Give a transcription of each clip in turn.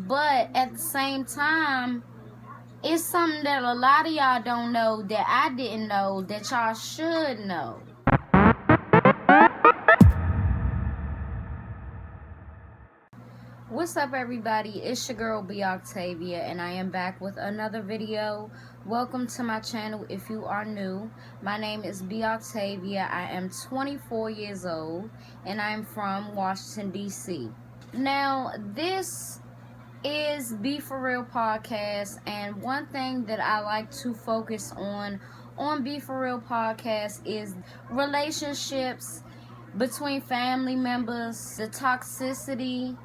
but at the same time, it's something that a lot of y'all don't know that I didn't know that y'all should know. What's up, everybody? It's your girl B Octavia, and I am back with another video. Welcome to my channel if you are new. My name is B Octavia. I am 24 years old and I am from Washington, D.C. Now, this is Be For Real podcast, and one thing that I like to focus on Be For Real podcast is relationships between family members, the toxicity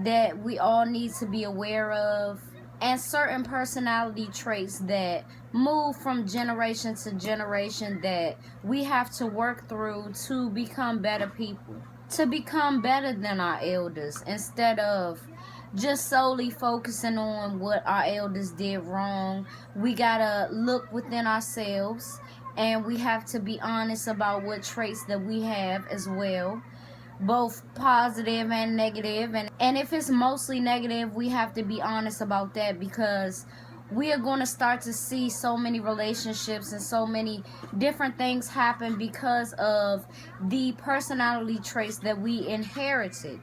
that we all need to be aware of, and certain personality traits that move from generation to generation that we have to work through to become better people, to become better than our elders, instead of just solely focusing on what our elders did wrong. We gotta look within ourselves, and we have to be honest about what traits that we have as well, both positive and negative. And if it's mostly negative, we have to be honest about that, because we are going to start to see so many relationships and so many different things happen because of the personality traits that we inherited.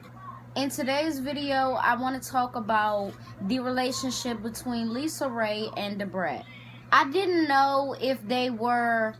In today's video, I want to talk about the relationship between Lisa Raye and Brat. I didn't know if they were,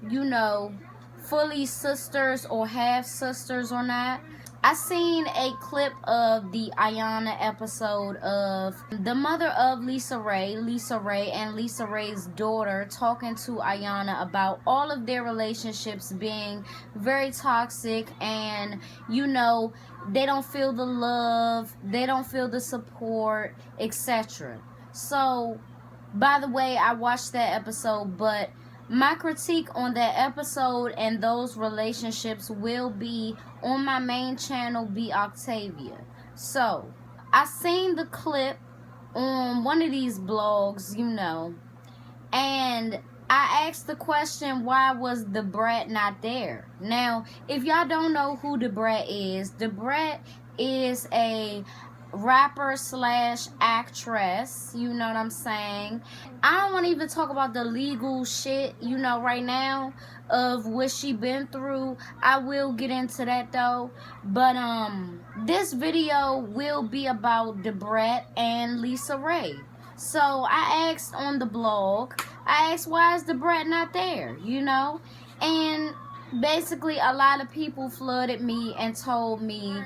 fully sisters or half sisters or not. I seen a clip of the Ayana episode of the mother of Lisa Raye, and Lisa Raye's daughter talking to Ayana about all of their relationships being very toxic, and they don't feel the love, they don't feel the support, etc. So, by the way, I watched that episode, but my critique on that episode and those relationships will be on my main channel, B Octavia. So, I seen the clip on one of these blogs, and I asked the question, why was the Brat not there? Now, if y'all don't know who the Brat is a rapper slash actress, you know what I'm saying? I don't want to even talk about the legal shit, right now, of what she been through. I will get into that though, but this video will be about the Brat and Lisa Raye. So I asked on the blog, why is the Brat not there, and basically a lot of people flooded me and told me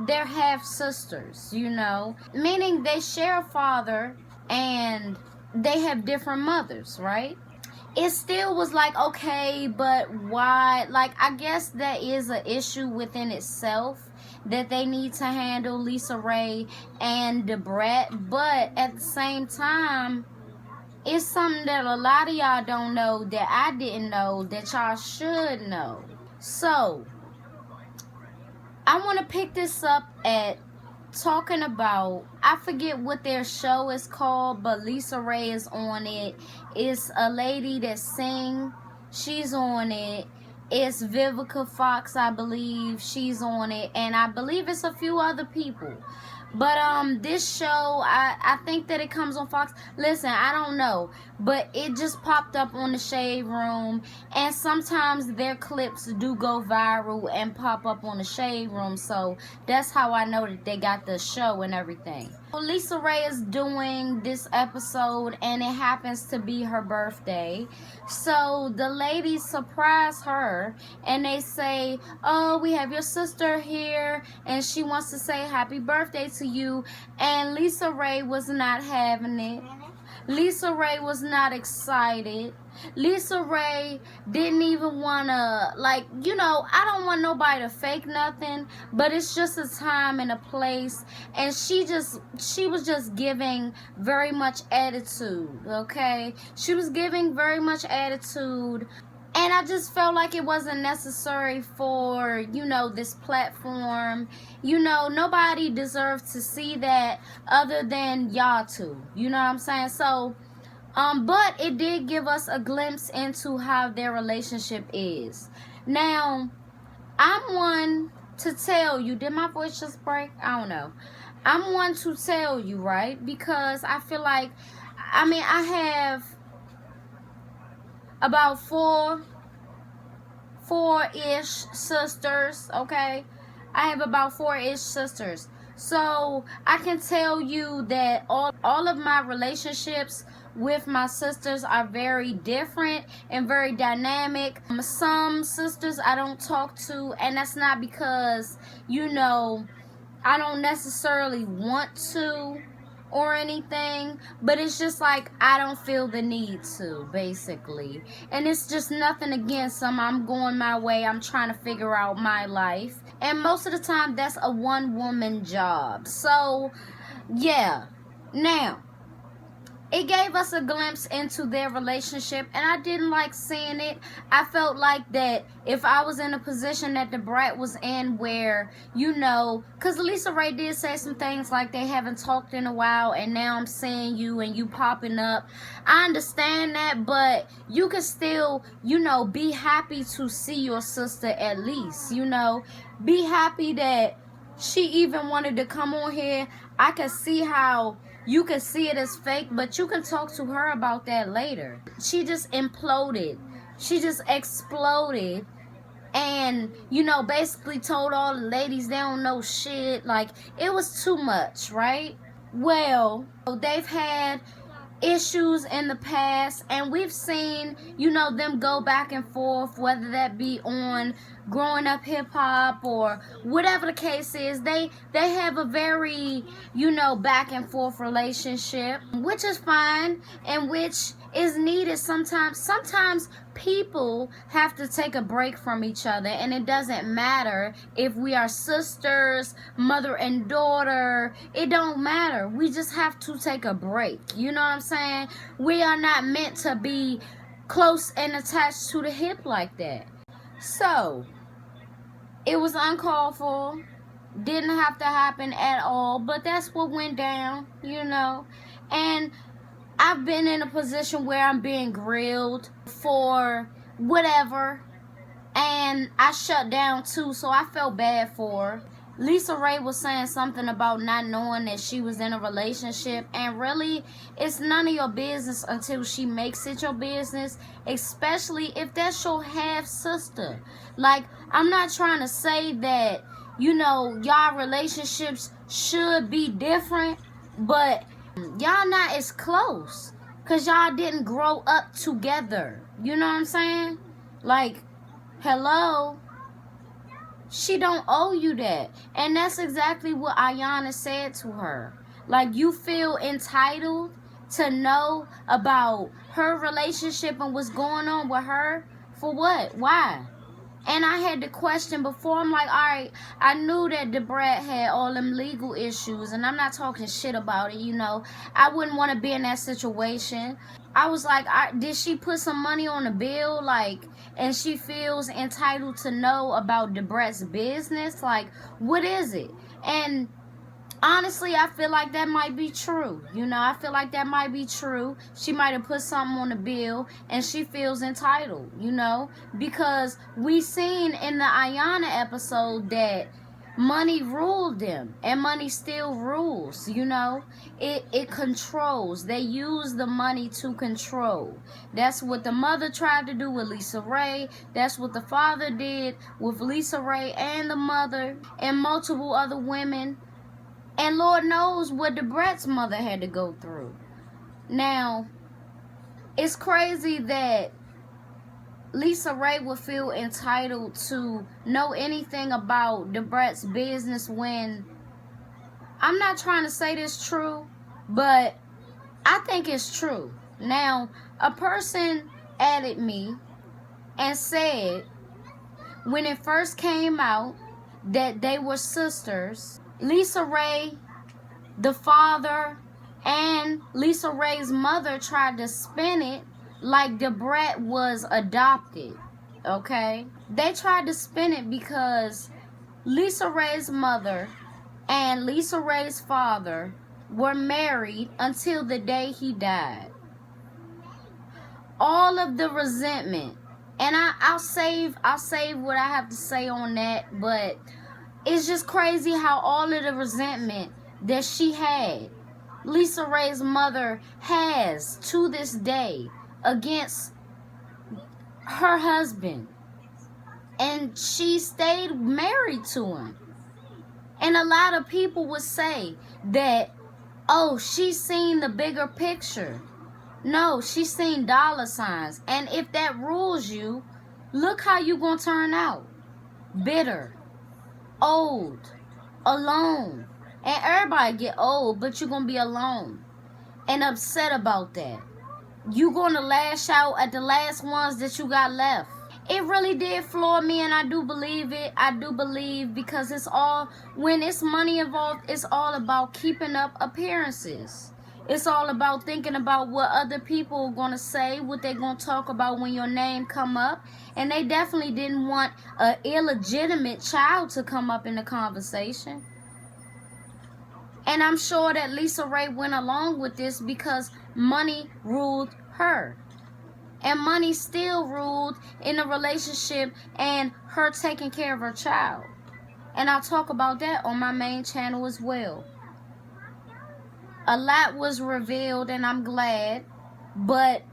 they're half sisters, meaning they share a father and they have different mothers, right? It still was like, okay, but why? Like, I guess that is an issue within itself that they need to handle, Lisa Raye and the Brat, but at the same time, it's something that a lot of y'all don't know that I didn't know that y'all should know. So, I want to pick this up at talking about, I forget what their show is called, but Lisa Raye is on it. It's a lady that sings. She's on it. It's Vivica Fox, I believe. She's on it. And I believe it's a few other people. But this show, I think that it comes on Fox. Listen, I don't know, but it just popped up on the Shade Room, and sometimes their clips do go viral and pop up on the Shade Room, so that's how I know that they got the show and everything. Lisa Raye is doing this episode, and it happens to be her birthday, so the ladies surprise her, and they say, oh, we have your sister here, and she wants to say happy birthday to you. And Lisa Raye was not having it. Lisa Raye was not excited. Lisa Raye didn't even want to, I don't want nobody to fake nothing, but it's just a time and a place, and she was just giving very much attitude, okay? She was giving very much attitude, and I just felt like it wasn't necessary for, this platform. Nobody deserves to see that other than y'all two. You know what I'm saying? So, but it did give us a glimpse into how their relationship is. Now, I'm one to tell you, did my voice just break? I don't know. I'm one to tell you, right? Because I feel like, I mean, I have about four-ish sisters, okay? I have about four-ish sisters. So I can tell you that all of my relationships with my sisters are very different and very dynamic. Some sisters I don't talk to, and that's not because, you know, I don't necessarily want to or anything, but it's just like I don't feel the need to, basically. And it's just nothing against them. I'm going my way. I'm trying to figure out my life. And most of the time, that's a one-woman job. So, yeah. Now, it gave us a glimpse into their relationship, and I didn't like seeing it. I felt like that if I was in a position that the Brat was in, where, you know, because Lisa Raye did say some things like they haven't talked in a while, and now I'm seeing you and you popping up. I understand that, but you can still, you know, be happy to see your sister at least, you know. Be happy that she even wanted to come on here. I can see how you can see it as fake, but you can talk to her about that later. She just imploded. She just exploded. And, you know, basically told all the ladies they don't know shit. Like, it was too much, right? Well, they've had issues in the past, and we've seen, you know, them go back and forth, whether that be on Growing Up Hip Hop or whatever the case is. They have a very, you know, back and forth relationship, which is fine and which is needed sometimes people have to take a break from each other, and it doesn't matter if we are sisters, mother and daughter. It don't matter. We just have to take a break. You know what I'm saying? We are not meant to be close and attached to the hip like that. So it was uncalled for. Didn't have to happen at all, but that's what went down, you know. And I've been in a position where I'm being grilled for whatever, and I shut down too, so I felt bad for her. Lisa Raye was saying something about not knowing that she was in a relationship, and really, it's none of your business until she makes it your business, especially if that's your half-sister. Like, I'm not trying to say that, you know, y'all relationships should be different, but y'all not as close because y'all didn't grow up together. You know what I'm saying? Like, hello, she don't owe you that. And that's exactly what Ayana said to her. Like, you feel entitled to know about her relationship and what's going on with her? For what? Why? And I had the question before. I'm like, all right, I knew that the Brat had all them legal issues, and I'm not talking shit about it, you know. I wouldn't want to be in that situation. I was like, did she put some money on the bill, like, and she feels entitled to know about the Brat's business? Like, what is it? And honestly, I feel like that might be true. You know, I feel like that might be true. She might have put something on the bill and she feels entitled, you know, because we seen in the Ayana episode that money ruled them, and money still rules, you know. It controls. They use the money to control. That's what the mother tried to do with Lisa Raye. That's what the father did with Lisa Raye and the mother and multiple other women. And Lord knows what the Brat's mother had to go through. Now, it's crazy that Lisa Raye would feel entitled to know anything about the Brat's business when, I'm not trying to say this true, but I think it's true. Now, a person added me and said when it first came out that they were sisters, Lisa Raye, the father, and Lisa Raye's mother tried to spin it like the Brat was adopted, okay? They tried to spin it because Lisa Raye's mother and Lisa Raye's father were married until the day he died. All of the resentment, and I'll save what I have to say on that, but it's just crazy how all of the resentment that she had, Lisa Raye's mother has to this day against her husband. And she stayed married to him. And a lot of people would say that, oh, she's seen the bigger picture. No, she's seen dollar signs. And if that rules you, look how you gonna turn out. Bitter, old, alone. And everybody get old, but you're gonna be alone and upset about that. You gonna lash out at the last ones that you got left. It really did floor me, and I do believe it. I do believe, because it's all, when it's money involved, it's all about keeping up appearances. It's all about thinking about what other people are going to say, what they're going to talk about when your name come up. And they definitely didn't want an illegitimate child to come up in the conversation. And I'm sure that Lisa Raye went along with this because money ruled her. And money still ruled in a relationship and her taking care of her child. And I'll talk about that on my main channel as well. A lot was revealed, and I'm glad. But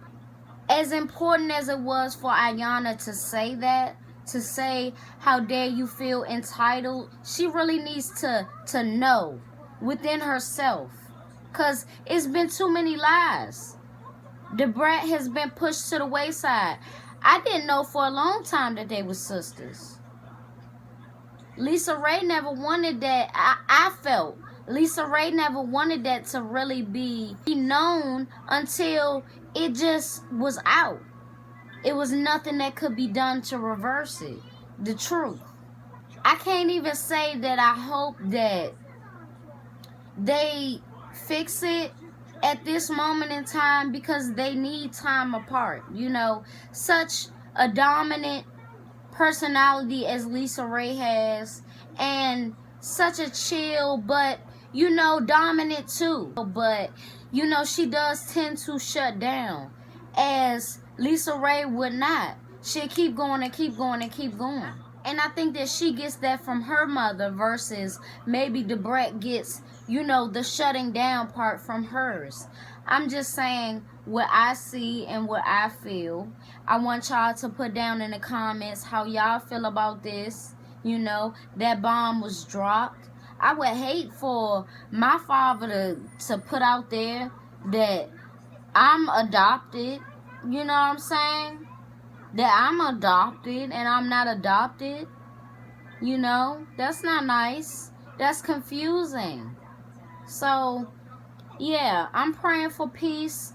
as important as it was for Ayana to say that, to say, how dare you feel entitled, she really needs to know within herself. Because it's been too many lies. The Brat has been pushed to the wayside. I didn't know for a long time that they were sisters. Lisa Raye never wanted that. I felt Lisa Raye never wanted that to really be known until it just was out. It was nothing that could be done to reverse it. The truth. I can't even say that I hope that they fix it at this moment in time, because they need time apart. You know, such a dominant personality as Lisa Raye has, and such a chill, but, you know, dominant too. But, you know, she does tend to shut down, as Lisa Raye would not. She'll keep going and keep going and keep going. And I think that she gets that from her mother versus maybe the Brat gets, you know, the shutting down part from hers. I'm just saying what I see and what I feel. I want y'all to put down in the comments how y'all feel about this. You know, that bomb was dropped. I would hate for my father to put out there that I'm adopted. You know what I'm saying? That I'm adopted and I'm not adopted. You know, that's not nice. That's confusing. So, yeah, I'm praying for peace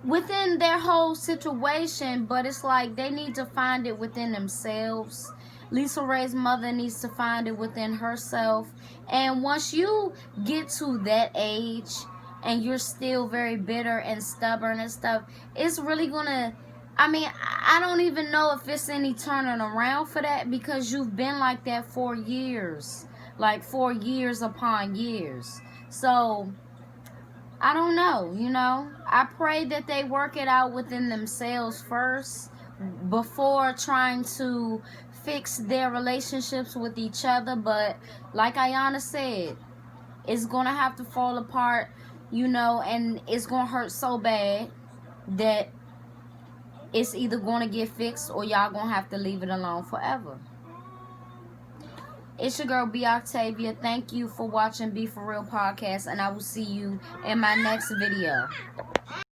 within their whole situation, but it's like they need to find it within themselves. Lisa Raye's mother needs to find it within herself. And once you get to that age and you're still very bitter and stubborn and stuff, it's really gonna, I mean, I don't even know if it's any turning around for that, because you've been like that for years. Like for years upon years. So, I don't know, you know. I pray that they work it out within themselves first before trying to fix their relationships with each other. But like Ayana said, it's going to have to fall apart, you know, and it's going to hurt so bad that it's either going to get fixed or y'all going to have to leave it alone forever. It's your girl, B. Octavia. Thank you for watching Be For Real Podcast, and I will see you in my next video.